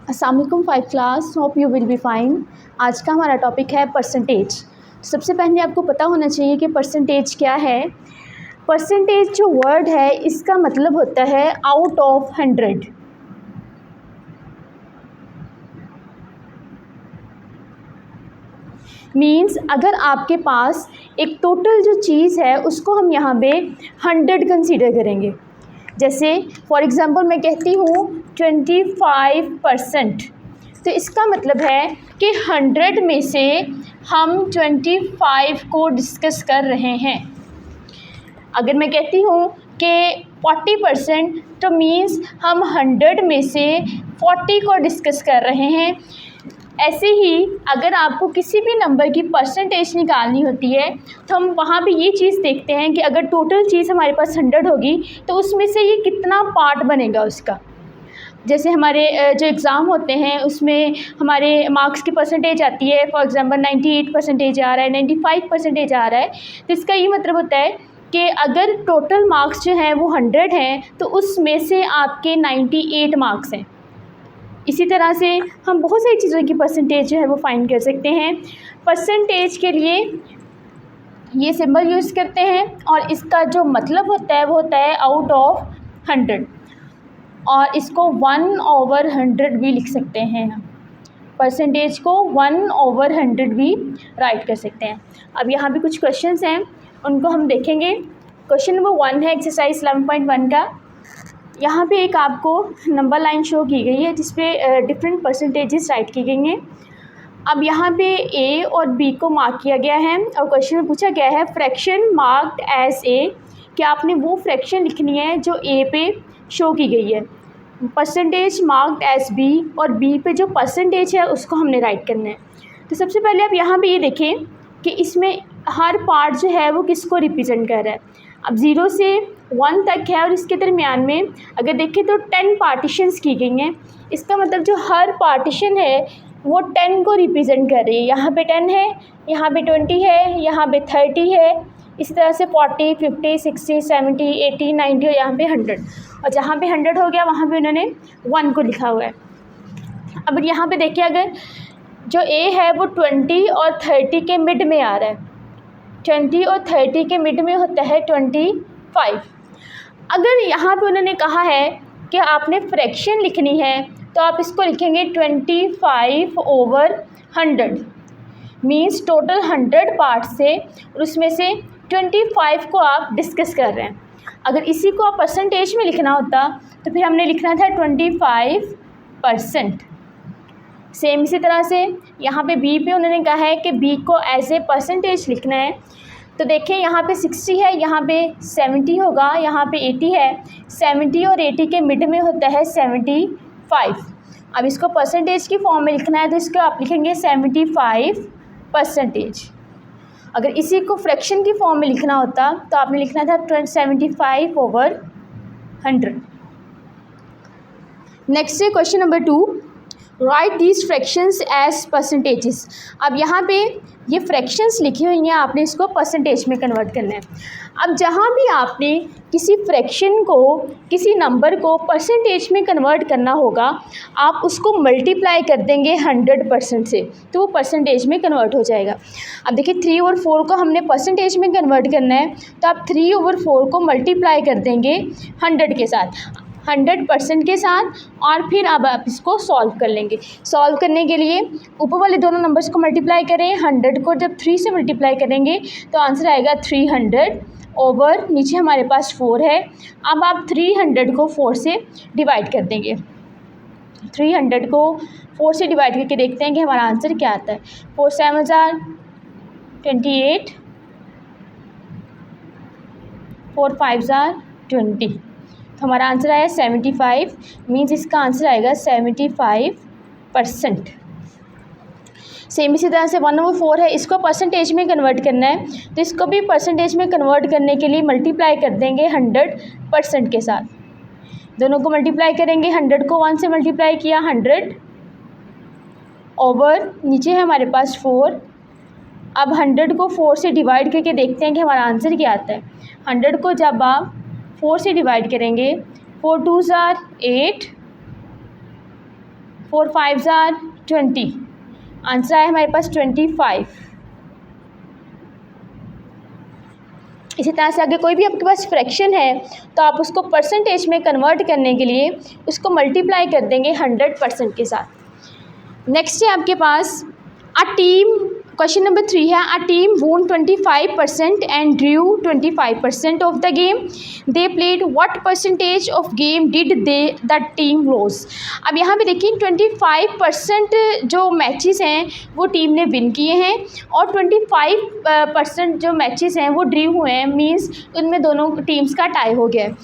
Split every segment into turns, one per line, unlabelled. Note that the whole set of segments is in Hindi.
अस्सलाम वालेकुम five class, hope you will be fine. आज का हमारा टॉपिक है परसेंटेज। सबसे पहले आपको पता होना चाहिए कि परसेंटेज क्या है। परसेंटेज जो वर्ड है इसका मतलब होता है आउट ऑफ 100। मीन्स अगर आपके पास एक टोटल जो चीज़ है उसको हम यहाँ पे 100 कंसीडर करेंगे। जैसे फॉर एग्ज़ाम्पल मैं कहती हूँ 25%, तो इसका मतलब है कि 100 में से हम 25 को डिस्कस कर रहे हैं। अगर मैं कहती हूँ कि 40%, तो मीन्स हम 100 में से 40 को डिस्कस कर रहे हैं। ऐसे ही अगर आपको किसी भी नंबर की परसेंटेज निकालनी होती है तो हम वहाँ पे ये चीज़ देखते हैं कि अगर टोटल चीज़ हमारे पास 100 होगी तो उसमें से ये कितना पार्ट बनेगा उसका। जैसे हमारे जो एग्ज़ाम होते हैं उसमें हमारे मार्क्स की परसेंटेज आती है, फॉर एग्ज़ाम्पल 98% आ रहा है, 95% आ रहा है, तो इसका ये मतलब होता है कि अगर टोटल मार्क्स जो हैं वो 100 हैं तो उसमें से आपके 98 मार्क्स हैं। इसी तरह से हम बहुत सारी चीज़ों की परसेंटेज जो है वो फाइंड कर सकते हैं। परसेंटेज के लिए ये सिंबल यूज़ करते हैं और इसका जो मतलब होता है वो होता है आउट ऑफ 100, और इसको 1/100 भी लिख सकते हैं। हम परसेंटेज को 1/100 भी राइट कर सकते हैं। अब यहाँ पे कुछ क्वेश्चंस हैं, उनको हम देखेंगे। क्वेश्चन नंबर 1 है एक्सरसाइज 11.1 का। यहाँ पे एक आपको नंबर लाइन शो की गई है जिसपे डिफरेंट परसेंटेजेस राइट की गई हैं। अब यहाँ पे ए और बी को मार्क किया गया है और क्वेश्चन में पूछा गया है फ्रैक्शन मार्क्ड एज ए, कि आपने वो फ्रैक्शन लिखनी है जो ए पे शो की गई है। परसेंटेज मार्क्ड एज बी, और बी पे जो परसेंटेज है उसको हमने राइट करना है। तो सबसे पहले आप यहाँ पे ये देखें कि इसमें हर पार्ट जो है वो किसको रिप्रेजेंट कर रहा है। अब 0 से 1 तक है और इसके दरमियान में अगर देखें तो 10 पार्टीशंस की गई हैं। इसका मतलब जो हर पार्टीशन है वो 10 को रिप्रेजेंट कर रही है। यहाँ पे 10 है, यहाँ पे 20 है, यहाँ पे 30 है, इसी तरह से 40, 50, 60, 70, 80, 90 और यहाँ पे 100। और जहाँ पे 100 हो गया वहाँ पे उन्होंने 1 को लिखा हुआ है। अब यहाँ पे देखिए अगर जो ए है वो 20 और 30 के मिड में आ रहा है, 20 और 30 के मिड में होता है 25। अगर यहाँ पे उन्होंने कहा है कि आपने फ्रैक्शन लिखनी है तो आप इसको लिखेंगे 25/100, मीन्स टोटल 100 पार्ट से और उसमें से 25 को आप डिस्कस कर रहे हैं। अगर इसी को आप परसेंटेज में लिखना होता तो फिर हमने लिखना था 25%। सेम इसी तरह से यहाँ पे बी पे उन्होंने कहा है कि बी को एज ए परसेंटेज लिखना है। तो देखिए यहाँ पे 60 है, यहाँ पे 70 होगा, यहाँ पे 80 है। 70 और 80 के मिड में होता है 75। अब इसको परसेंटेज की फॉर्म में लिखना है तो इसको आप लिखेंगे 75%। अगर इसी को फ्रैक्शन की फॉर्म में लिखना होता तो आपने लिखना था 75/100। नेक्स्ट है question number 2, write these fractions as percentages. अब यहाँ पे ये फ्रैक्शंस लिखी हुई हैं, आपने इसको परसेंटेज में कन्वर्ट करना है। अब जहाँ भी आपने किसी फ्रैक्शन को, किसी नंबर को परसेंटेज में कन्वर्ट करना होगा, आप उसको मल्टीप्लाई कर देंगे 100% से, तो वो परसेंटेज में कन्वर्ट हो जाएगा। अब देखिए 3/4 को हमने परसेंटेज में कन्वर्ट करना है तो आप 3/4 को मल्टीप्लाई कर देंगे 100 के साथ, 100% के साथ, और फिर अब आप इसको सॉल्व कर लेंगे। सॉल्व करने के लिए ऊपर वाले दोनों नंबर्स को मल्टीप्लाई करें। 100 को जब 3 से मल्टीप्लाई करेंगे तो आंसर आएगा 300 ओवर, नीचे हमारे पास 4 है। अब आप 300 को 4 से डिवाइड कर देंगे। 300 को 4 से डिवाइड करके देखते हैं कि हमारा आंसर क्या आता है। 4 7 28, 4 5 20, तो हमारा आंसर आया 75, मीन्स इसका आंसर आएगा 75%। सेम इसी तरह से 1/4 है, इसको परसेंटेज में कन्वर्ट करना है तो इसको भी परसेंटेज में कन्वर्ट करने के लिए मल्टीप्लाई कर देंगे 100% के साथ। दोनों को मल्टीप्लाई करेंगे, 100 को 1 से मल्टीप्लाई किया 100 ओवर, नीचे है हमारे पास 4। अब 100 को 4 से डिवाइड करके देखते हैं कि हमारा आंसर क्या आता है। 100 को जब आप 4 से डिवाइड करेंगे, 4 2 8, 4 5 आर 20, आंसर आया हमारे पास 25। इसी तरह से अगर कोई भी आपके पास फ्रैक्शन है तो आप उसको परसेंटेज में कन्वर्ट करने के लिए उसको मल्टीप्लाई कर देंगे 100% के साथ। नेक्स्ट है आपके पास अ टीम, क्वेश्चन नंबर 3 है, अ टीम वोन 25% and Drew 25% of the game, they played what percentage of game did they the team loss. अब यहाँ पे देखिए 25% जो मैचेस हैं वो टीम ने विन किए हैं और 25% जो मैचेस हैं वो ड्रू हुए हैं, मींस उनमें दोनों टीम्स का टाई हो गया है।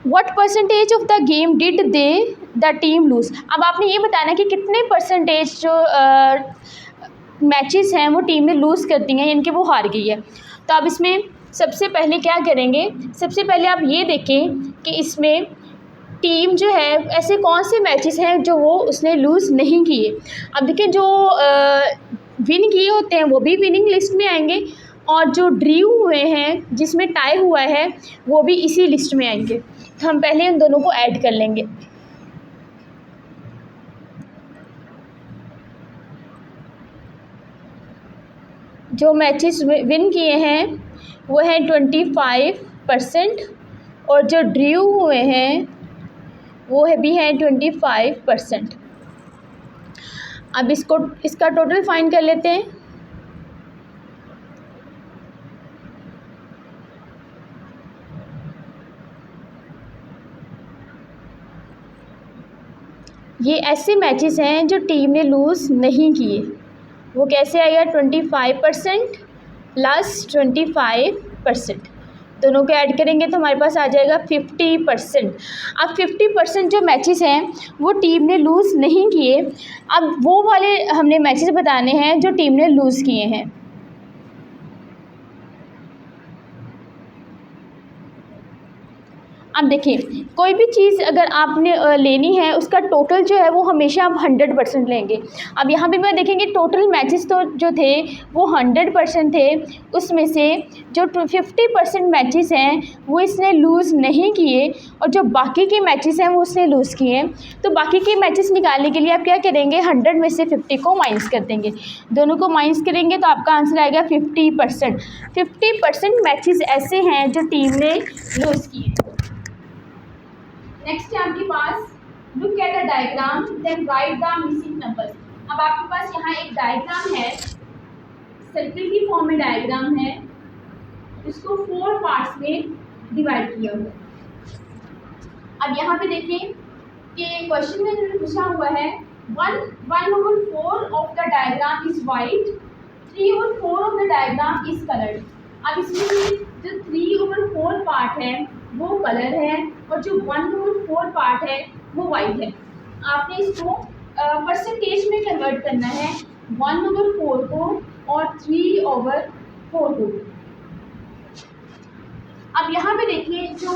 What percentage of the game did they the team lose. अब आपने ये बताना कि कितने परसेंटेज जो मैचेस हैं वो टीम ने लूज़ करती हैं, यानी कि वो हार गई है। तो अब इसमें सबसे पहले क्या करेंगे, सबसे पहले आप ये देखें कि इसमें टीम जो है ऐसे कौन से मैचेस हैं जो वो उसने लूज़ नहीं किए। अब देखिए जो विन किए होते हैं वो भी विनिंग लिस्ट में आएंगे और जो ड्रू हुए हैं जिसमें टाई हुआ है वो भी इसी लिस्ट में आएंगे। तो हम पहले उन दोनों को ऐड कर लेंगे। जो मैचेस विन किए हैं वो है 25% और जो ड्रू हुए हैं वो है भी है 25%। अब इसका टोटल फाइंड कर लेते हैं। ये ऐसे मैचेस हैं जो टीम ने लूज़ नहीं किए, वो कैसे आएगा 25% प्लस 25%, दोनों को ऐड करेंगे तो हमारे पास आ जाएगा 50%। अब 50% जो मैचेस हैं वो टीम ने लूज़ नहीं किए, अब वो वाले हमने मैचेस बताने हैं जो टीम ने लूज़ किए हैं। अब देखिए कोई भी चीज़ अगर आपने लेनी है उसका टोटल जो है वो हमेशा आप 100% लेंगे। अब यहाँ पे मैं देखेंगे टोटल मैचेस तो जो थे वो 100% थे, उसमें से जो 50% मैचेस हैं वो इसने लूज़ नहीं किए और जो बाकी के मैचेस हैं वो उसने लूज़ किए। तो बाकी के मैचेस निकालने के लिए आप क्या करेंगे, 100 में से 50 को माइनस कर देंगे, दोनों को माइनस करेंगे तो आपका आंसर आएगा 50%। 50% मैचेस ऐसे हैं जो टीम ने लूज़ किए। नेक्स्ट है आपके पास look at the diagram then write the missing numbers. अब आपके पास यहाँ एक डायग्राम है, सर्कल की फॉर्म में डायग्राम है, इसको 4 पार्ट्स में डिवाइड किया हुआ है। अब यहाँ पे देखें कि क्वेश्चन में पूछा हुआ है 1/4 of the diagram is white, 3/4 of the diagram is coloured. अब इसमें जो 3/4 पार्ट है वो कलर है और जो 1/4 पार्ट है वो वाइट है। आपने इसको परसेंटेज में कन्वर्ट करना है, 1/4 को और 3/4 को। अब यहाँ पे देखिए जो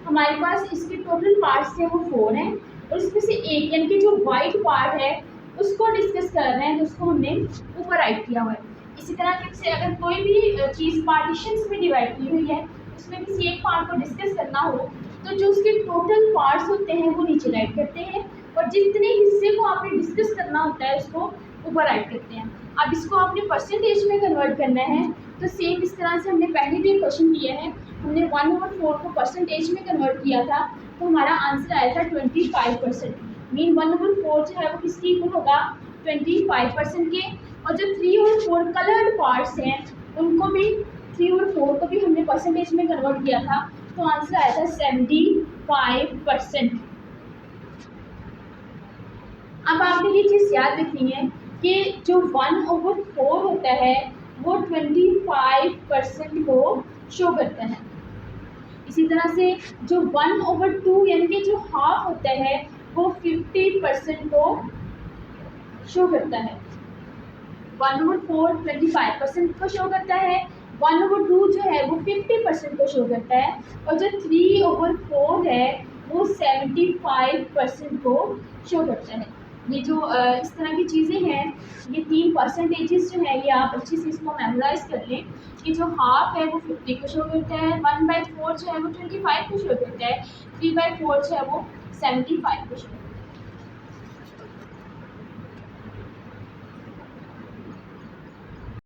हमारे पास इसके टोटल पार्ट्स हैं वो 4 हैं और इसमें से एक यानी कि जो वाइट पार्ट है उसको डिस्कस कर रहे हैं, तो उसको हमने ऊपर राइट किया हुआ है। इसी तरह से अगर कोई भी चीज़ पार्टीशंस में डिवाइड की हुई है उसमें किसी एक पार्ट को डिस्कस करना हो तो जो उसके टोटल पार्ट्स होते हैं वो नीचे राइट करते हैं और जितने हिस्से को आपने डिस्कस करना होता है उसको ऊपर राइट करते हैं। अब इसको आपने परसेंटेज में कन्वर्ट करना है तो सेम इस तरह से हमने पहले भी क्वेश्चन किया है, हमने 1/4 को परसेंटेज में कन्वर्ट किया था तो हमारा आंसर आया था 25%। मीन 1/4 जो है वो किसकी इक्वल होगा 25% के, और जो 3/4 कलर्ड पार्ट्स हैं उनको भी 3/4 को भी हमने परसेंटेज में कन्वर्ट किया था तो आंसर आया था 75%। अब आपने ये चीज़ याद रखनी है कि जो 1/4 होता है वो 25% को शो करता है। इसी तरह से जो 1/2 यानी कि जो हाफ होता है वो 50% को शो करता है। 1/4 25% को शो करता है, 1/2 जो है वो 50% को शो करता है और जो 3/4 है वो 75% को शो करता है। ये जो इस तरह की चीज़ें हैं, ये 3 परसेंटेजेस जो है ये आप अच्छे से इसको मेमोराइज कर लें कि जो हाफ है वो 50 को शो करता है, 1/4 जो है वो 25 को शो करता है, 3/4 जो है वो 75 को शो करता है।